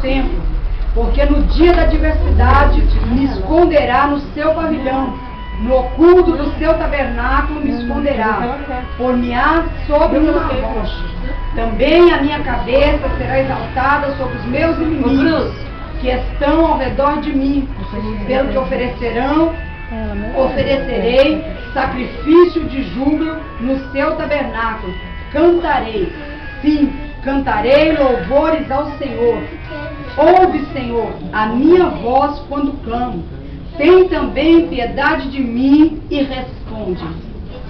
templo, porque no dia da adversidade me esconderá no seu pavilhão, no oculto do seu tabernáculo me esconderá, por-me-á sobre uma rocha. Também a minha cabeça será exaltada sobre os meus inimigos, que estão ao redor de mim, pelo que oferecerei sacrifício de júbilo no seu tabernáculo. Cantarei, sim, cantarei louvores ao Senhor. Ouve, Senhor, a minha voz quando clamo. Tem também piedade de mim e responde.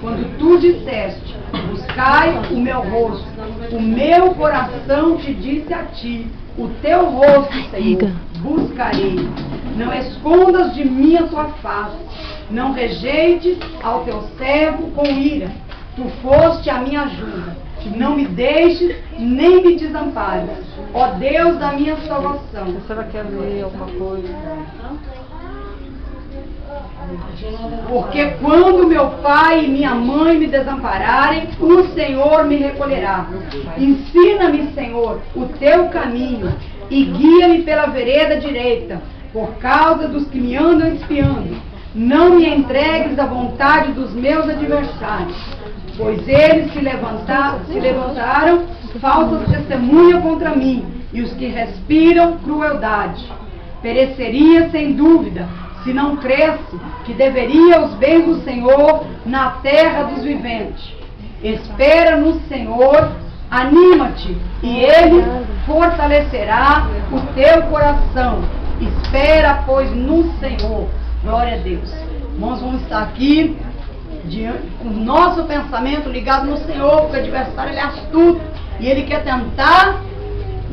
Quando tu disseste, buscai o meu rosto, o meu coração te disse a ti, o teu rosto, Senhor, buscarei. Não escondas de mim a tua face, não rejeites ao teu servo com ira. Tu foste a minha ajuda, não me deixes nem me desampares, ó Deus da minha salvação. A senhora quer ler alguma coisa? Porque quando meu pai e minha mãe me desampararem, o Senhor me recolherá. Ensina-me, Senhor, o teu caminho e guia-me pela vereda direita, por causa dos que me andam espiando. Não me entregues à vontade dos meus adversários, pois eles se levantaram falsas testemunhas contra mim, e os que respiram crueldade. Pereceria sem dúvida, se não cresce que deveria os bens do Senhor na terra dos viventes. Espera no Senhor, anima-te, e Ele fortalecerá o teu coração. Espera, pois, no Senhor. Glória a Deus. Irmãos, vamos estar aqui com o nosso pensamento ligado no Senhor, porque o adversário ele é astuto e ele quer tentar,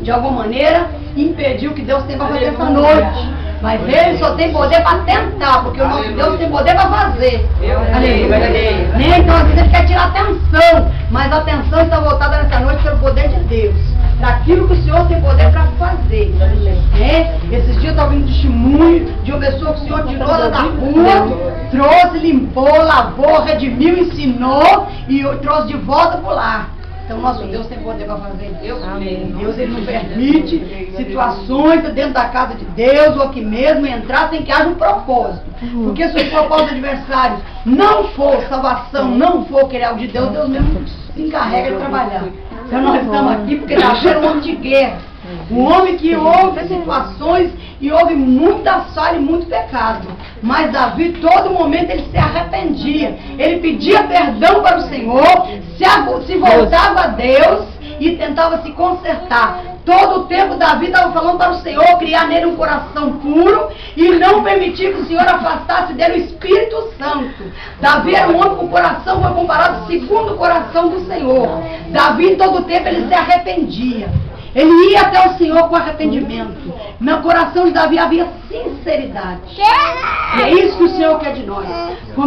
de alguma maneira, impedir o que Deus tem para fazer essa noite. Mas ele só tem poder para tentar, porque o nosso Deus tem poder para fazer. Aleluia. Nem então, às vezes ele quer tirar a atenção, mas a atenção está voltada nessa noite pelo poder de Deus, daquilo que o Senhor tem poder para fazer. Esses dias eu estava ouvindo testemunho de uma pessoa que o Senhor tirou ela da rua, trouxe, limpou, lavou, redimiu, ensinou e trouxe de volta para o lar. Então, nosso Deus tem poder para fazer isso. Deus, ele não permite situações dentro da casa de Deus ou aqui mesmo entrar sem que haja um propósito. Porque se o propósito do adversário não for salvação, não for querer algo de Deus, Deus mesmo se encarrega de trabalhar. Então, nós estamos aqui porque Davi era um homem de guerra. Um homem que houve situações e houve muita falha e muito pecado. Mas Davi, todo momento, ele se arrependia. Ele pedia perdão para o Senhor, se voltava a Deus e tentava se consertar. Todo o tempo Davi estava falando para o Senhor criar nele um coração puro e não permitir que o Senhor afastasse dele o Espírito Santo. Davi era um homem com o coração, foi comparado segundo o coração do Senhor. Davi, em todo o tempo, ele se arrependia. Ele ia até o Senhor com arrependimento. No coração de Davi havia sinceridade. E é isso que o Senhor quer de nós.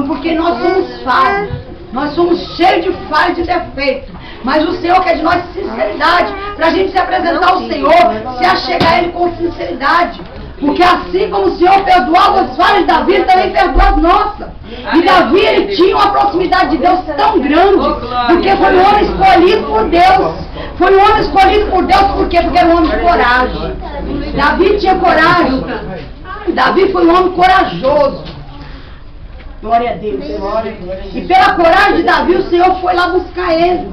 Porque nós somos falhos. Nós somos cheios de falhas e de defeitos. Mas o Senhor quer de nós sinceridade. Para a gente se apresentar ao Senhor, se achegar a Ele com sinceridade. Porque assim como o Senhor perdoava as falhas de Davi, Ele também perdoa as nossas. E Davi, ele tinha uma proximidade de Deus tão grande, porque foi um homem escolhido por Deus. Foi um homem escolhido por Deus, por quê? Porque era um homem de coragem. Davi tinha coragem. Davi foi um homem corajoso. Glória a Deus. E pela coragem de Davi, o Senhor foi lá buscar ele.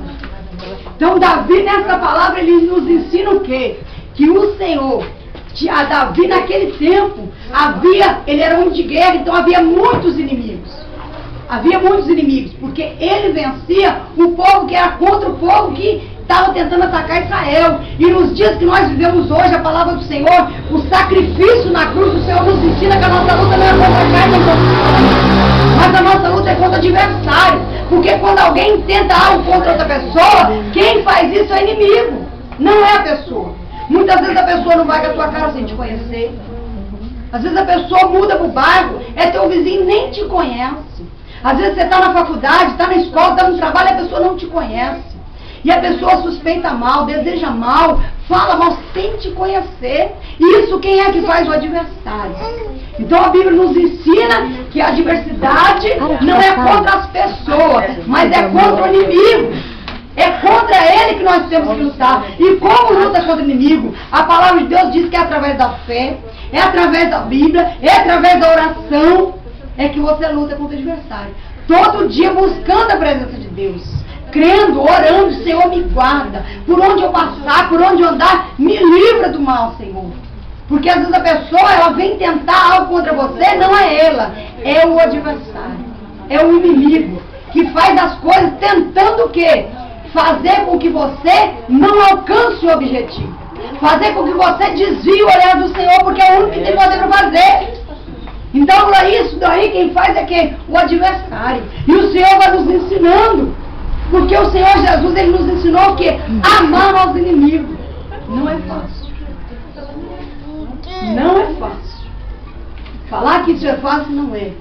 Então Davi, nessa palavra, ele nos ensina o quê? Que o Senhor, a Davi naquele tempo, ele era homem de guerra, então havia muitos inimigos. Havia muitos inimigos, porque ele vencia o povo que era contra o povo que estava tentando atacar Israel. E nos dias que nós vivemos hoje, a palavra do Senhor, o sacrifício na cruz do Senhor nos ensina que a nossa luta não é contra a carne, mas a nossa luta é contra adversários. Porque quando alguém tenta algo contra outra pessoa, quem faz isso é inimigo, não é a pessoa. Muitas vezes a pessoa não vai com a tua cara sem te conhecer. Às vezes a pessoa muda pro bairro, é teu vizinho, nem te conhece. Às vezes você está na faculdade, está na escola, está no trabalho, a pessoa não te conhece. E a pessoa suspeita mal, deseja mal, fala mal sem te conhecer. Isso quem é que faz? O adversário. Então a Bíblia nos ensina que a adversidade não é contra as pessoas, mas é contra o inimigo. É contra ele que nós temos que lutar. E como luta contra o inimigo? A palavra de Deus diz que é através da fé, é através da Bíblia, é através da oração, é que você luta contra o adversário. Todo dia buscando a presença de Deus, crendo, orando, Senhor, me guarda. Por onde eu passar, por onde eu andar, me livra do mal, Senhor. Porque às vezes a pessoa, ela vem tentar algo contra você, não é ela, é o adversário, é o inimigo, que faz as coisas tentando o quê? Fazer com que você não alcance o objetivo. Fazer com que você desvie o olhar do Senhor, porque é o único que tem poder para fazer. Então, isso daí quem faz é quem? O adversário. E o Senhor vai nos ensinando. Porque o Senhor Jesus, Ele nos ensinou o quê? Amar nossos inimigos. Não é fácil. Não é fácil. Falar que isso é fácil não é.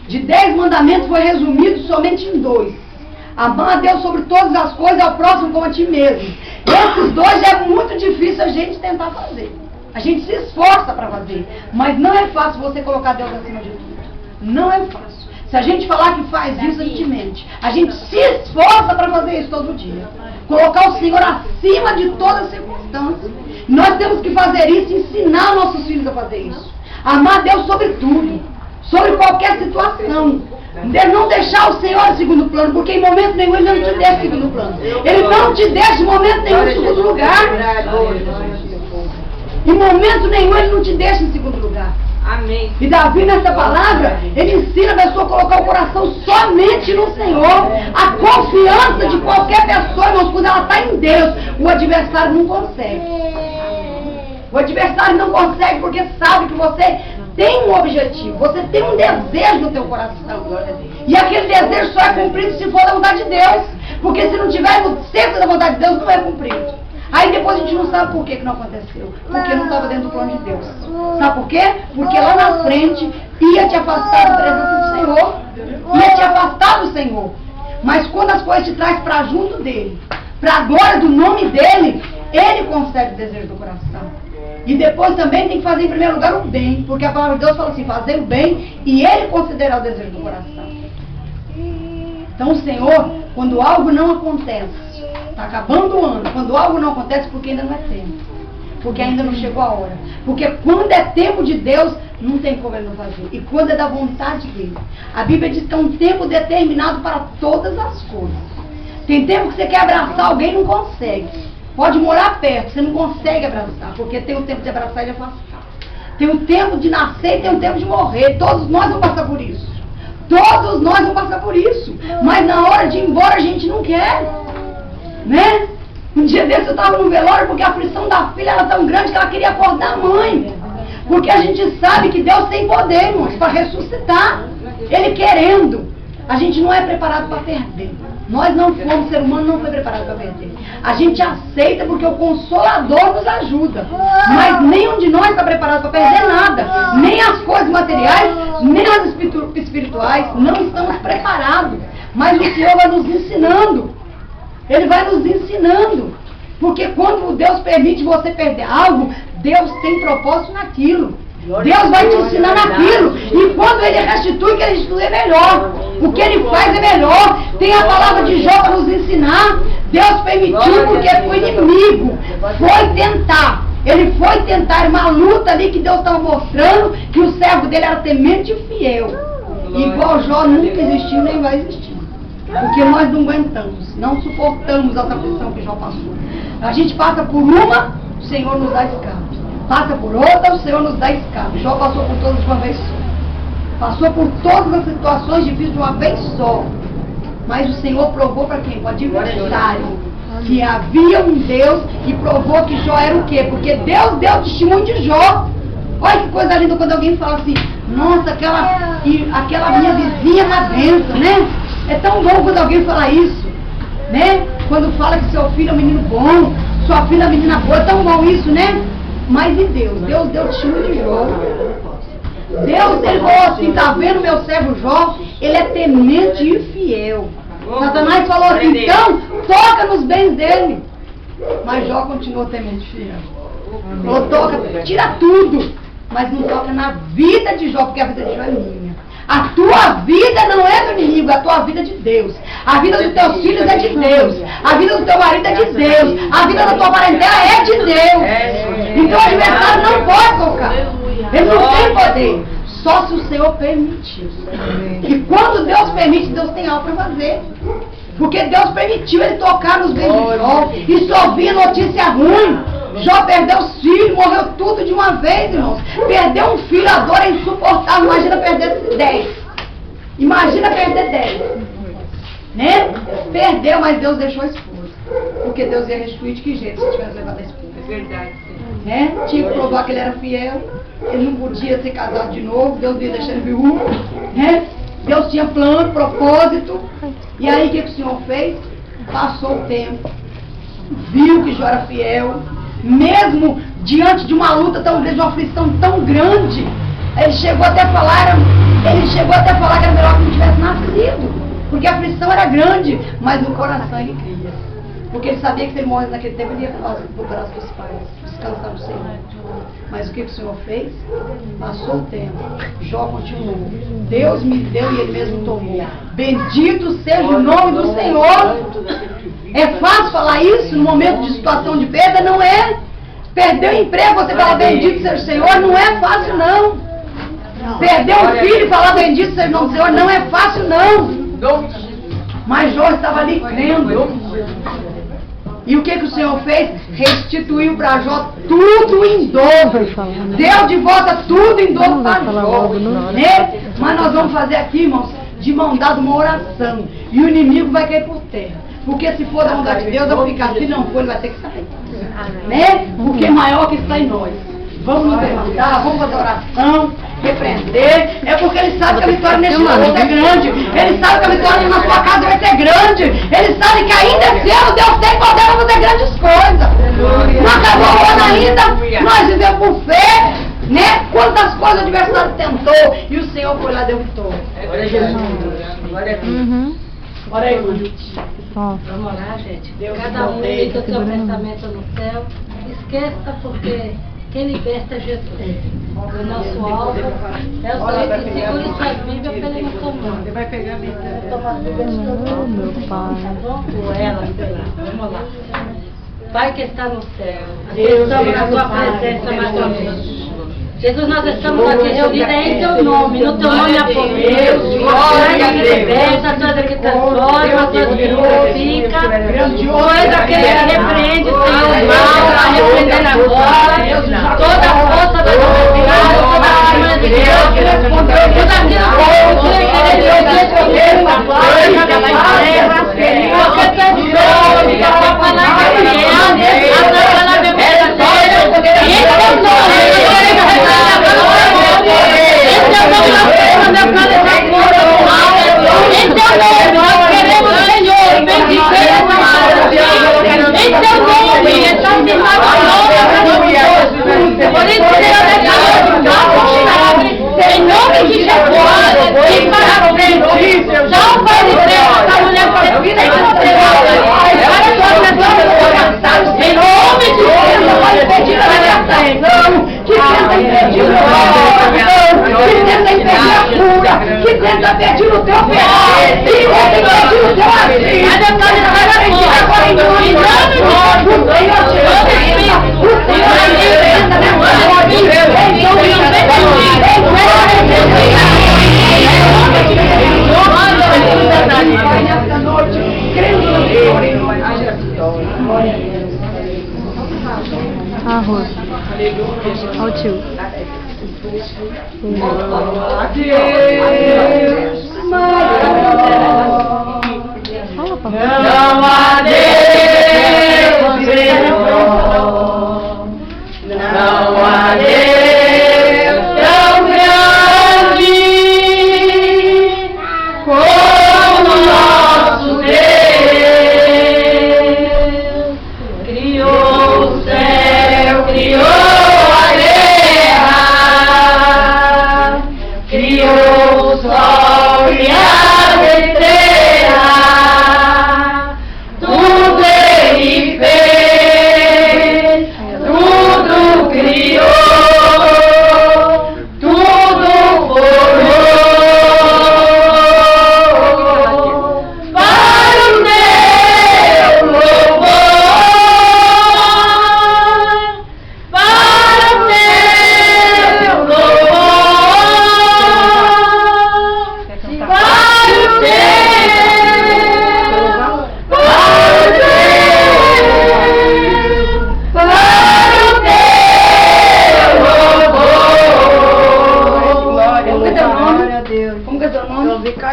De 10 mandamentos foi resumido somente em 2. Amar a Deus sobre todas as coisas e ao próximo como a ti mesmo. Esses 2 é muito difícil a gente tentar fazer. A gente se esforça para fazer. Mas não é fácil você colocar Deus acima de tudo. Não é fácil. Se a gente falar que faz isso, a gente mente. A gente se esforça para fazer isso todo dia. Colocar o Senhor acima de todas as circunstâncias. Nós temos que fazer isso e ensinar nossos filhos a fazer isso. Amar Deus sobre tudo. Sobre qualquer situação. Não deixar o Senhor em segundo plano, porque em momento nenhum Ele não te deixa em segundo plano. Ele não te deixa em momento nenhum em segundo lugar. Em momento nenhum Ele não te deixa em segundo lugar. Amém. E Davi, nessa palavra, ele ensina a pessoa a colocar o coração somente no Senhor. A confiança de qualquer pessoa, irmãos, quando ela está em Deus, o adversário não consegue. O adversário não consegue porque sabe que você tem um objetivo, você tem um desejo no teu coração. E aquele desejo só é cumprido se for da vontade de Deus. Porque se não tiver no centro da vontade de Deus, não é cumprido. Aí depois a gente não sabe por que não aconteceu. Porque não estava dentro do plano de Deus. Sabe por quê? Porque lá na frente ia te afastar da presença do Senhor. Ia te afastar do Senhor. Mas quando as coisas te traz para junto dele, para a glória do nome dele, ele concede o desejo do coração. E depois também tem que fazer em primeiro lugar o bem. Porque a palavra de Deus fala assim, fazer o bem e ele concederá o desejo do coração. Então o Senhor, quando algo não acontece, está acabando o ano, quando algo não acontece, porque ainda não é tempo. Porque ainda não chegou a hora. Porque quando é tempo de Deus, não tem como Ele não fazer. E quando é da vontade dEle. A Bíblia diz que é um tempo determinado para todas as coisas. Tem tempo que você quer abraçar alguém e não consegue. Pode morar perto, você não consegue abraçar. Porque tem o tempo de abraçar e de afastar. Tem o tempo de nascer e tem o tempo de morrer. Todos nós vamos passar por isso. Todos nós vamos passar por isso. Mas na hora de ir embora a gente não quer. Né? Um dia desse eu estava no velório porque a aflição da filha era tão grande que ela queria acordar a mãe. Porque a gente sabe que Deus tem poder, irmãos, para ressuscitar. Ele querendo. A gente não é preparado para perder. Nós não fomos, o ser humano não foi preparado para perder. A gente aceita porque o Consolador nos ajuda. Mas nenhum de nós está preparado para perder nada. Nem as coisas materiais, nem as espirituais. Não estamos preparados. Mas o Senhor vai nos ensinando. Ele vai nos ensinando. Porque quando Deus permite você perder algo, Deus tem propósito naquilo. Deus vai te ensinar naquilo. E quando Ele restitui, que Ele restitui é melhor. O que Ele faz é melhor. Tem a palavra de Jó para nos ensinar. Deus permitiu porque o inimigo foi tentar. Ele foi tentar uma luta ali que Deus estava mostrando que o servo dele era temente e fiel. Igual Jó nunca existiu nem vai existir. Porque nós não aguentamos, não suportamos essa aflição que Jó passou. A gente passa por uma, o Senhor nos dá escape. Passa por outra, o Senhor nos dá escape. Jó passou por todas de uma vez só. Passou por todas as situações difíceis de uma vez só. Mas o Senhor provou para quem? Para o adversário. Que havia um Deus e provou que Jó era o quê? Porque Deus deu testemunho de Jó. Olha que coisa linda quando alguém fala assim, nossa, aquela minha vizinha é uma bênção, né? É tão bom quando alguém fala isso, né? Quando fala que seu filho é um menino bom, sua filha é uma menina boa, é tão bom isso, né? Mas e Deus? Deus deu testemunho de Jó. Deus, ele falou assim, tá vendo meu servo Jó? Ele é temente e fiel. Satanás falou assim, então, toca nos bens dele. Mas Jó continuou temente e fiel. Falou, toca, tira tudo. Mas não toca na vida de Jó, porque a vida de Jó é minha. A tua vida não é do inimigo, a tua vida é de Deus. A vida dos teus filhos é de Deus. A vida do teu marido é de Deus. A vida da tua parentela é de Deus. Então o adversário não pode tocar. Ele não tem poder. Só se o Senhor permitir. E quando Deus permite, Deus tem algo para fazer. Porque Deus permitiu ele tocar nos bens de Jó. E só ouvia notícia ruim. Jó perdeu os filhos, morreu tudo de uma vez, irmãos. Perdeu um filho, a dor é insuportável. Imagina perder 10. Imagina perder 10. Né? Perdeu, mas Deus deixou a esposa. Porque Deus ia restituir de que jeito se tivesse levado a esposa? É verdade, sim. Né? Tinha que provar que ele era fiel. Ele não podia ser casado de novo. Deus ia deixar ele viúvo. Né? Deus tinha plano, propósito. E aí o que o Senhor fez? Passou o tempo. Viu que Jó era fiel. Mesmo diante de uma luta tão grande, de uma aflição tão grande, ele chegou até a falar que era melhor que não tivesse nascido, porque a aflição era grande, mas no coração ele cria, porque ele sabia que se ele morresse naquele tempo, ele ia para o braço dos pais, descansar no Senhor. Mas o que o Senhor fez? Passou o tempo, Jó continuou, Deus me deu e ele mesmo tomou. Bendito seja o nome do Senhor. É fácil falar isso no momento de situação de perda? Não é. Perdeu o emprego, você fala bendito seja o Senhor, não é fácil não. Perdeu um filho e falar bendito seja o nome do Senhor, não é fácil não. Mas Jó estava ali crendo. E o que o Senhor fez? Restituiu para Jó tudo em dobro. Deu de volta tudo em dobro para Jó. Né? Mas nós vamos fazer aqui, irmãos, de mão dada uma oração. E o inimigo vai cair por terra. Porque se for da vontade de Deus, eu vou ficar. Se não for, ele vai ter que sair. Né? Porque é maior que está em nós. Vamos nos levantar, vamos fazer oração, repreender. É porque ele sabe que a vitória nesse mundo é grande. Ele sabe que a vitória na sua casa vai ser grande. Ele sabe que ainda esse ano Deus tem poder para fazer grandes coisas. Não acabou o ano ainda. Nós vivemos por fé. Né? Quantas coisas o adversário tentou e o Senhor foi lá e deu vitória. Glória a Jesus. Glória a Deus. Olha aí, irmão. Vamos orar, gente. Cada um liga o seu pensamento no céu. Esqueça, porque quem liberta é Jesus. O nosso alvo é o Senhor que segura sua Bíblia para ele não tomar. Ele vai pegar a Bíblia. Meu Pai. Vamos por ela, vamos lá. Pai que está no céu, estamos na tua presença mais uma vez. Jesus, nós estamos aqui reunidos em teu nome, no teu nome há poder, glória a liberta, todas as quitações, a tua glorifica, coisa que repreende, Senhor, mal, a repreender agora, toda a força da tua virada, toda a arma de Deus, tudo aquilo que você querer responder, porque tu és dono, a tua palavra é fiel, a tua palavra é verdadeira, e em teu nome, então nós queremos, Senhor, bendizer essa palavra. Em teu nome, está firmado a nova. Por isso, Senhor, dá em nome de Jesus, e para frente, dá um pai de Deus, essa mulher precisa entregada, para a tua pessoa, em nome de Jesus, pode pedir a libertação, que tenta impedir o teu que tenta impedir a cura, que tenta impedir o teu perdão, que tenta impedir o teu asilo. Mas eu quero agora em nome de Jesus, o Senhor te liberta, o Senhor te liberta nessa noite, em nome de Jesus. Vai nessa noite, crendo no Senhor em nome de Jesus. Glória a Deus. Arroz. Olha o tio. Fala, papai. Não há Deus não há Deus tão grande como nosso Deus. Criou o céu, criou a terra, criou o sol e as estrelas. Tudo Ele fez, tudo criou.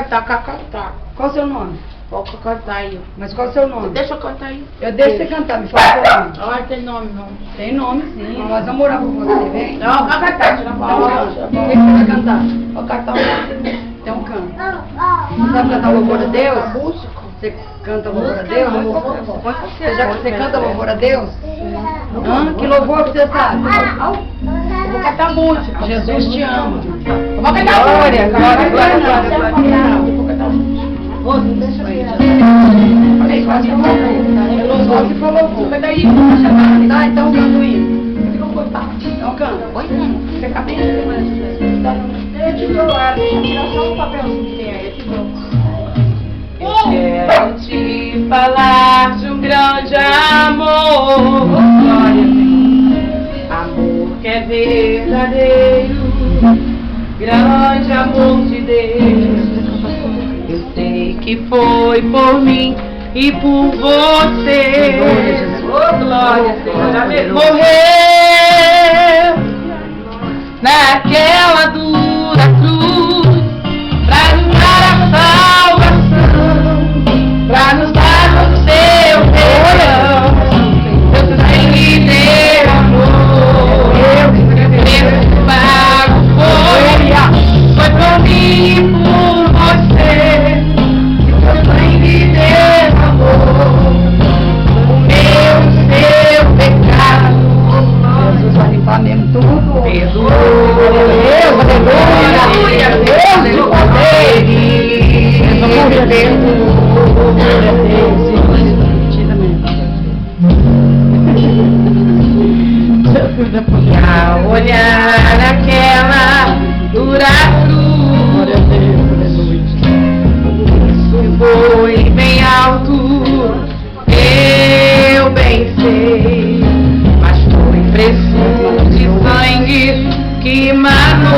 cantar. Qual o seu nome? Pode cantar aí. Mas qual o seu nome? Deixa eu cantar aí. Eu deixo você cantar, me fala seu nome. Ah, tem nome, não. Tem nome sim, nós vamos orar por você, vem. Não, vai cantar, tira a O palavra. que você vai cantar? Vou cantar Então canta. Você sabe cantar louvor a Deus? Você canta louvor a Deus? Você canta louvor a Deus? Hã? Que louvor que você sabe? Eu vou cantar música. Jesus te ama. Eu vou cantar Glória, glória, glória, glória. Eu vou cantar música. Falei quase que louvor. Só se for louvor. Canta aí. Tá, então canta o hino. Eu vou cantar. Então canta. Oi, não. Você cabelo. Eu te dou, deixa eu tirar só o papelzinho que tem aí. Eu te dou. Eu quero te falar de um grande amor. Glória a Deus. Amor que é verdadeiro. Grande amor de Deus. Eu sei que foi por mim e por você. Oh, glória a Deus. Morreu naquela dura cruz pra nos dar a salvação, pra nos dar o seu perdão. Seu sangue derramou, meu pago foi por mim e por você. Seu sangue derramou o meu, seu pecado. Jesus vai limpar mesmo tudo. Perdoa, Deus, aleluia. Deus de poder, Jesus perdoa. a olhar aquela dura cruz, isso foi bem alto, eu bem sei, mas foi preço de sangue que manou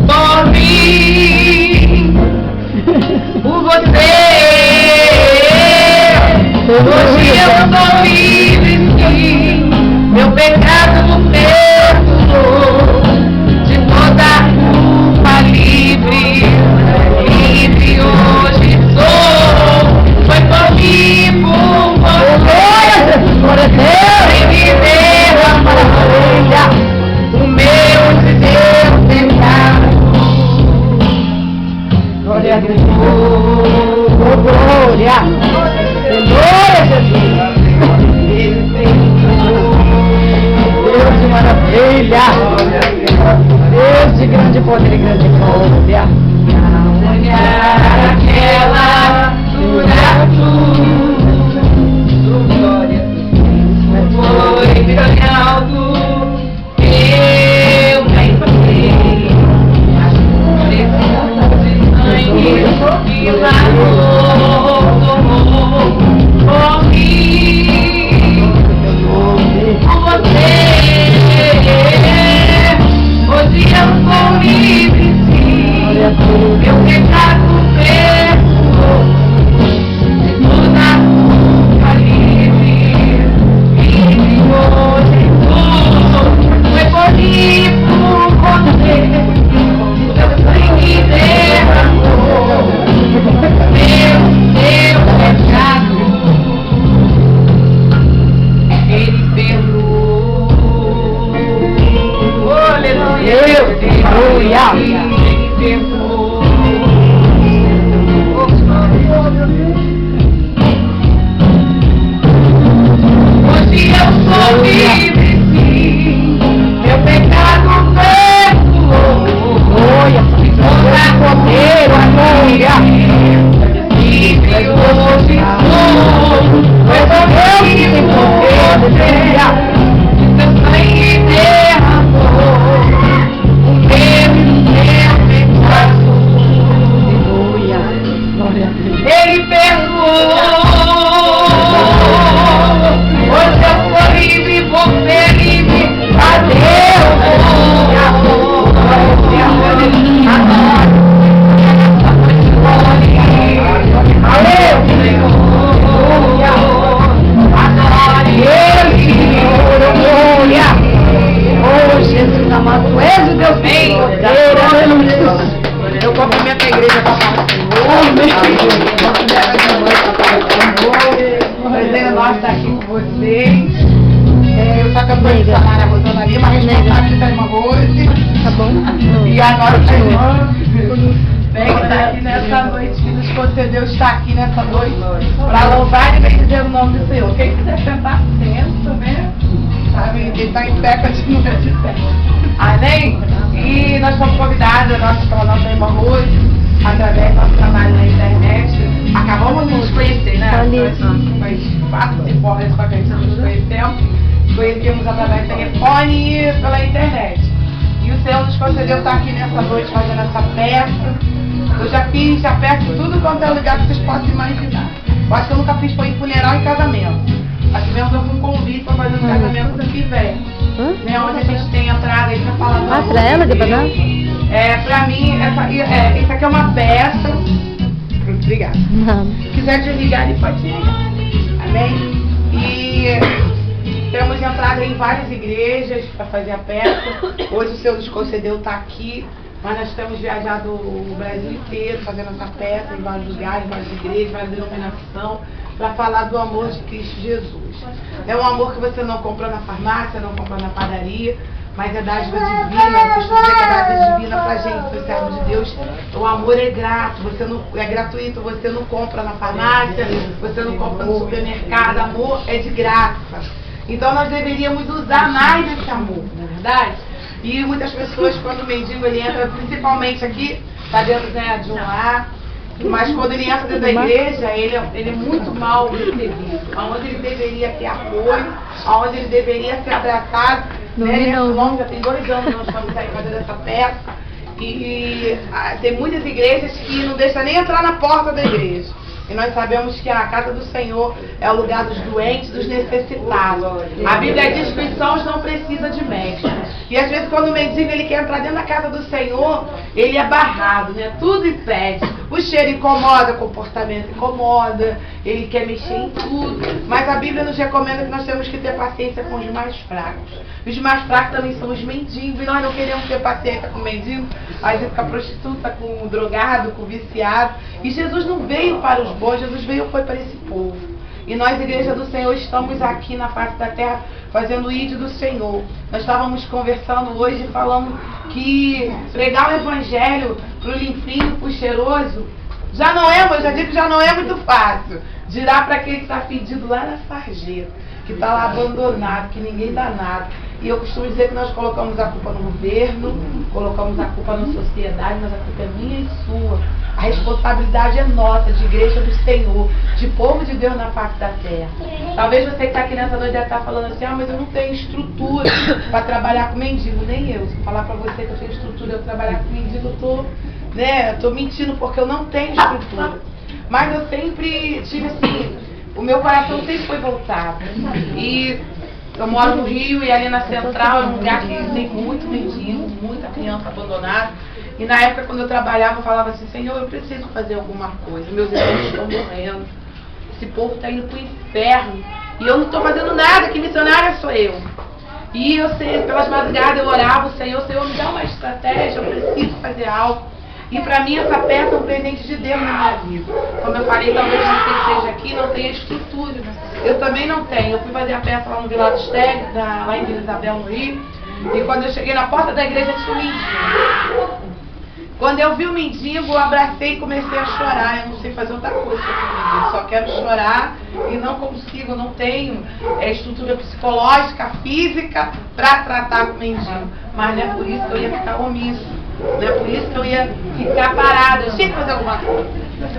por mim, por você. Hoje eu sou livre, sim, meu pecado perdoou, de toda culpa livre, livre hoje sou. Foi por mim, por você, sem me derramar o meu de Deus pecado. Glória a Deus. Oh, glória. Glória, Jesus. Deus de maravilha. Deus de grande poder e grande glória. Olhar aquela dura cruz, glória, foi bem alto, eu bem passei, as preços de sangue que lavou por mim, por você. Hoje eu sou livre, sim, meu pecado perdoou, de toda culpa livre, livre hoje sou. Foi por mim, por você, meu sangue derramou, meu pecado, ele perdoou. Aleluia. Aleluia. Ele perdoou. Hoje eu sou livre, sim, meu pecado perdoou. Glória. Poder, glória. Livre hoje sou. Foi por mim, por você, seu sangue derramou o meu Mara Rosana Lima, responsável da irmã Rose. Tá bom? E a nossa irmã, né, que está aqui nessa noite, que nos concedeu estar aqui nessa noite, para louvar e bendizer o nome do Senhor. Quem quiser sentar, senta, né? Sabe, quem está em pé, continua de pé. Amém? E nós fomos convidados pela nossa irmã Rose, através do nosso trabalho na internet. Acabamos de nos conhecer, né? Faz 4, 5 horas que a gente nos conhecemos. Conhecemos através do telefone e pela internet. E o Senhor nos concedeu estar aqui nessa noite fazendo essa peça. Eu já fiz a peça em tudo quanto é lugar que vocês possam imaginar. Eu acho que eu nunca fiz foi em funeral e casamento. Aqui mesmo algum convite para fazer um casamento do que vem. Né, onde a gente tem entrada aí para falar do amor. Pra ela, que pra dar? Pra mim, isso aqui é uma peça. Obrigada. Não. Se quiser desligar, ele pode desligar. Amém? E temos entrado em várias igrejas para fazer a peça. Hoje o Senhor nos concedeu estar aqui, mas nós temos viajado o Brasil inteiro fazendo essa peça em vários lugares, em várias igrejas, várias denominações, para falar do amor de Cristo Jesus. É um amor que você não compra na farmácia, não compra na padaria, mas é dádiva divina. Eu costumo dizer que é dádiva divina para a gente, ser servo de Deus. O amor é grato, é gratuito, você não compra na farmácia, você não compra no supermercado, amor é de graça. Então nós deveríamos usar mais esse amor, não é verdade? E muitas pessoas, quando o mendigo ele entra, principalmente aqui, está dentro, né, de um lar, mas quando ele entra dentro da igreja, ele é muito mal recebido. Onde ele deveria ter apoio, onde ele deveria ser abraçado. Né? Já tem 2 anos que nós estamos aí fazendo essa peça. E tem muitas igrejas que não deixam nem entrar na porta da igreja. E nós sabemos que a casa do Senhor é o lugar dos doentes, dos necessitados. A Bíblia diz que os sãos não precisam de médico. E às vezes quando o mendigo ele quer entrar dentro da casa do Senhor, ele é barrado, né? Tudo impede. O cheiro incomoda, o comportamento incomoda, ele quer mexer em tudo. Mas a Bíblia nos recomenda que nós temos que ter paciência com os mais fracos. Os mais fracos também são os mendigos. E nós não queremos ter paciência com o mendigo, às vezes com a prostituta, com o drogado, com o viciado. E Jesus não veio para os bons, Jesus veio foi para esse povo. E nós, Igreja do Senhor, estamos aqui na face da terra fazendo o ídolo do Senhor. Nós estávamos conversando hoje e falando que pregar o Evangelho para o limpinho, para o cheiroso, já não é muito fácil. Dirá para aquele que está pedindo lá na sarjeta, que está lá abandonado, que ninguém dá nada. E eu costumo dizer que nós colocamos a culpa no governo, colocamos a culpa na sociedade, mas a culpa é minha e sua. A responsabilidade é nossa, de igreja do Senhor, de povo de Deus na face da terra. Talvez você que está aqui nessa noite já está falando assim, mas eu não tenho estrutura para trabalhar com mendigo, nem eu. Se eu falar para você que eu tenho estrutura para trabalhar com mendigo, eu estou mentindo porque eu não tenho estrutura. Mas eu sempre tive assim, o meu coração sempre foi voltado. E eu moro no Rio e ali na Central é um lugar que tem muito mendigo, muita criança abandonada. E na época quando eu trabalhava eu falava assim, Senhor, eu preciso fazer alguma coisa, meus irmãos estão morrendo, esse povo está indo para o inferno e eu não estou fazendo nada, que missionária sou eu. E eu sei, pelas madrugadas eu orava, Senhor, me dá uma estratégia, eu preciso fazer algo. E para mim essa peça é um presente de Deus na minha vida. Como eu falei, talvez você esteja aqui não tenha estrutura. Eu também não tenho. Eu fui fazer a peça lá no Vila dos Teles, lá em Vila Isabel, no Rio. E quando eu cheguei na porta da igreja, tinha um mendigo. Quando eu vi o mendigo, eu abracei e comecei a chorar. Eu não sei fazer outra coisa com o mendigo. Só quero chorar e não consigo, não tenho estrutura psicológica, física para tratar com o mendigo. Mas não é por isso que eu ia ficar omisso. Não é por isso que eu ia ficar parada. Eu tinha que fazer alguma coisa.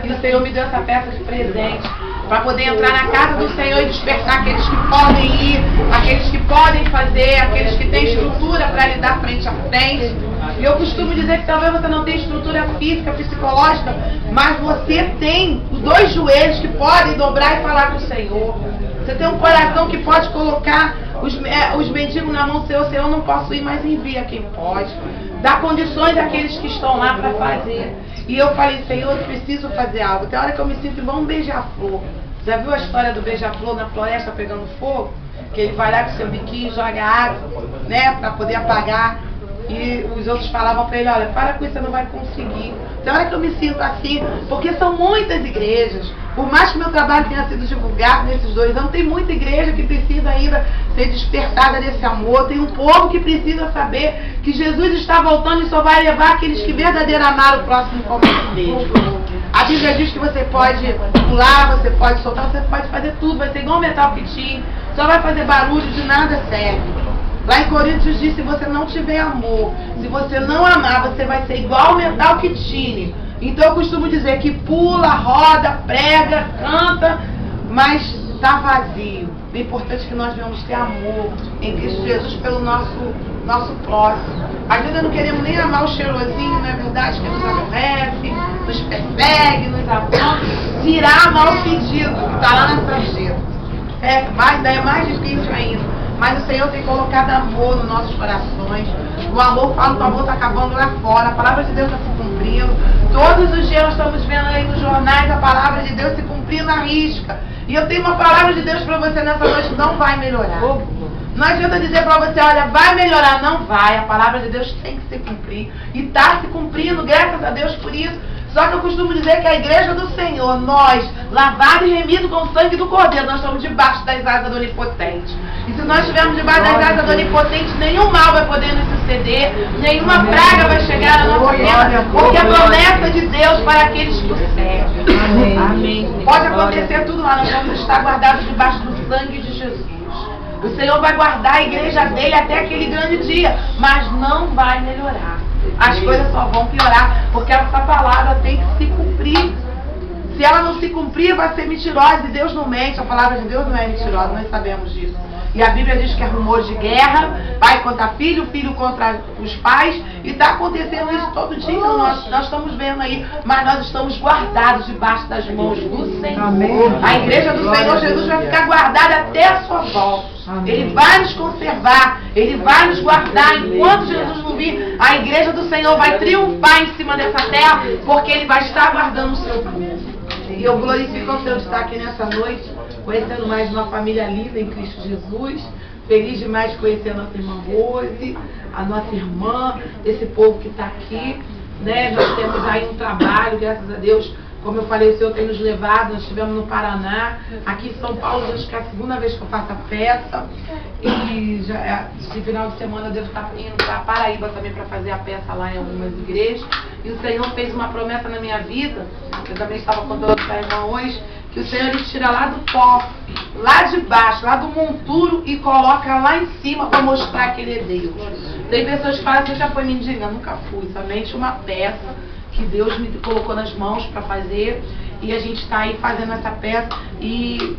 E o Senhor me deu essa peça de presente para poder entrar na casa do Senhor e despertar aqueles que podem ir, aqueles que podem fazer, aqueles que têm estrutura para lidar frente a frente. E eu costumo dizer que talvez você não tenha estrutura física, psicológica, mas você tem os 2 joelhos que podem dobrar e falar com o Senhor. Você tem um coração que pode colocar os mendigos na mão do Senhor. Senhor, eu não posso ir, mas envia quem pode. Dá condições àqueles que estão lá para fazer. E eu falei, Senhor, eu preciso fazer algo. Tem hora que eu me sinto igual um beija-flor. Já viu a história do beija-flor na floresta pegando fogo? Que ele vai lá com seu biquinho, joga água, né, para poder apagar. E os outros falavam para ele, olha, para com isso, você não vai conseguir. Tem hora que eu me sinto assim, porque são muitas igrejas. Por mais que meu trabalho tenha sido divulgado nesses 2 anos, tem muita igreja que precisa ainda ser despertada desse amor. Tem um povo que precisa saber que Jesus está voltando e só vai levar aqueles que verdadeiramente amaram o próximo como a si mesmo. A Bíblia diz que você pode pular, você pode soltar, você pode fazer tudo, vai ser igual um metal que tinha, só vai fazer barulho, de nada serve. Lá em Coríntios diz, se você não tiver amor, se você não amar, você vai ser igual o metal que tinha. Então eu costumo dizer que pula, roda, prega, canta, mas está vazio. O importante é que nós devemos ter amor em Cristo Jesus pelo nosso próximo. Às vezes não queremos nem amar o cheirosinho, não é verdade? Que nos aborrece, nos persegue, nos aponta. Tirar amar o fedido, que está lá na sarjeta. Daí é mais difícil ainda. Mas o Senhor tem colocado amor nos nossos corações. O amor, fala que o amor está acabando lá fora. A palavra de Deus está se cumprindo. Todos os dias nós estamos vendo aí nos jornais a palavra de Deus se cumprindo à risca. E eu tenho uma palavra de Deus para você nessa noite, não vai melhorar. Não adianta dizer para você, olha, vai melhorar, não vai. A palavra de Deus tem que se cumprir. E está se cumprindo, graças a Deus por isso. Só que eu costumo dizer que a igreja do Senhor, nós, lavado e remido com o sangue do Cordeiro, nós estamos debaixo das asas do Onipotente. E se nós estivermos debaixo das asas do Onipotente, nenhum mal vai poder nos suceder, nenhuma praga vai chegar na nossa vida, porque a promessa de Deus para aqueles que o servem. Amém. Pode acontecer tudo lá, nós vamos estar guardados debaixo do sangue de Jesus. O Senhor vai guardar a igreja dele até aquele grande dia, mas não vai melhorar. As coisas só vão piorar, porque essa palavra tem que se cumprir. Se ela não se cumprir, vai ser mentirosa, e Deus não mente. A palavra de Deus não é mentirosa, nós sabemos disso. E a Bíblia diz que é rumor de guerra, pai contra filho, filho contra os pais, e está acontecendo isso todo dia, nós estamos vendo aí, mas nós estamos guardados debaixo das mãos do Senhor. Amém. A igreja do Senhor Jesus vai ficar guardada até a sua volta. Amém. Ele vai nos conservar, Ele vai nos guardar. Enquanto Jesus não vir, a igreja do Senhor vai triunfar em cima dessa terra, porque Ele vai estar guardando o seu povo. E eu glorifico o Senhor de estar aqui nessa noite, conhecendo mais uma família linda em Cristo Jesus. Feliz demais de conhecer a nossa irmã Rose, a nossa irmã, esse povo que está aqui. Né? Nós temos aí um trabalho, graças a Deus. Como eu falei, o Senhor tem nos levado, nós estivemos no Paraná, aqui em São Paulo, acho que é a segunda vez que eu faço a peça, e já, esse final de semana Deus está indo para Paraíba também para fazer a peça lá em algumas igrejas, e o Senhor fez uma promessa na minha vida, eu também estava contando para a irmã hoje, que o Senhor Ele tira lá do pó, lá de baixo, lá do monturo e coloca lá em cima para mostrar que Ele é Deus. Tem pessoas que falam, você já foi mendiga? Eu nunca fui, somente uma peça que Deus me colocou nas mãos para fazer, e a gente está aí fazendo essa peça, e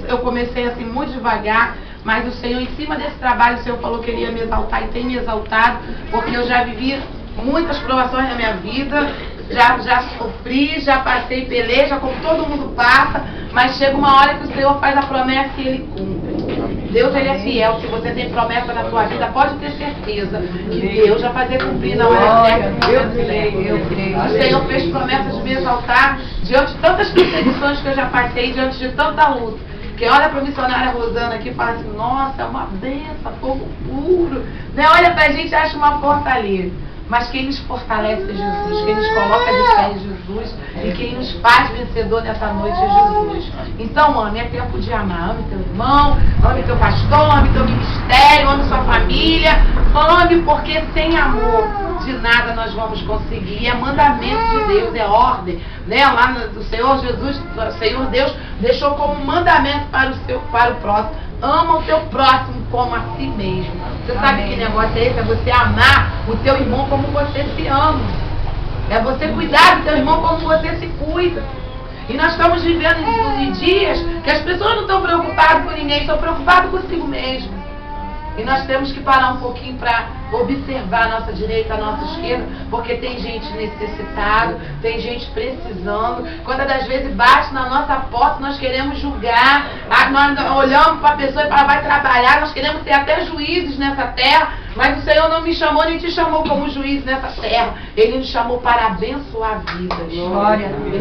eu comecei assim muito devagar, mas o Senhor, em cima desse trabalho, o Senhor falou que Ele ia me exaltar, e tem me exaltado, porque eu já vivi muitas provações na minha vida, já sofri, já passei peleja, como todo mundo passa, mas chega uma hora que o Senhor faz a promessa e Ele cumpre. Deus Ele é fiel. Se você tem promessa na sua vida, pode ter certeza que Deus vai fazer cumprir na hora certa. Eu creio. O Senhor fez promessa de me exaltar diante de tantas perseguições que eu já passei, diante de tanta luta. Quem olha para a missionária Rosana aqui e fala assim, nossa, é uma benção, fogo puro. Né? Olha para a gente e acha uma fortaleza. Mas quem nos fortalece é Jesus, quem nos coloca de pé é Jesus, e quem nos faz vencedor nessa noite é Jesus. Então, ame, é tempo de amar. Ame teu irmão, ame teu pastor, ame teu ministério, ame sua família. Ame, porque sem amor de nada nós vamos conseguir. É mandamento de Deus, é ordem. Né? Lá do Senhor Jesus, o Senhor Deus deixou como mandamento para o próximo. Ama o teu próximo como a si mesmo. Você sabe que negócio é esse? É você amar o teu irmão como você se ama. É você cuidar do teu irmão como você se cuida. E nós estamos vivendo em dias que as pessoas não estão preocupadas com ninguém, estão preocupadas consigo mesmo. E nós temos que parar um pouquinho para observar a nossa direita, a nossa esquerda, porque tem gente necessitada, tem gente precisando. Quantas das vezes bate na nossa porta, nós queremos julgar, nós olhamos para a pessoa e fala, vai trabalhar, nós queremos ser até juízes nessa terra, mas o Senhor não me chamou nem te chamou como juiz nessa terra. Ele nos chamou para abençoar vidas. Glória a Deus.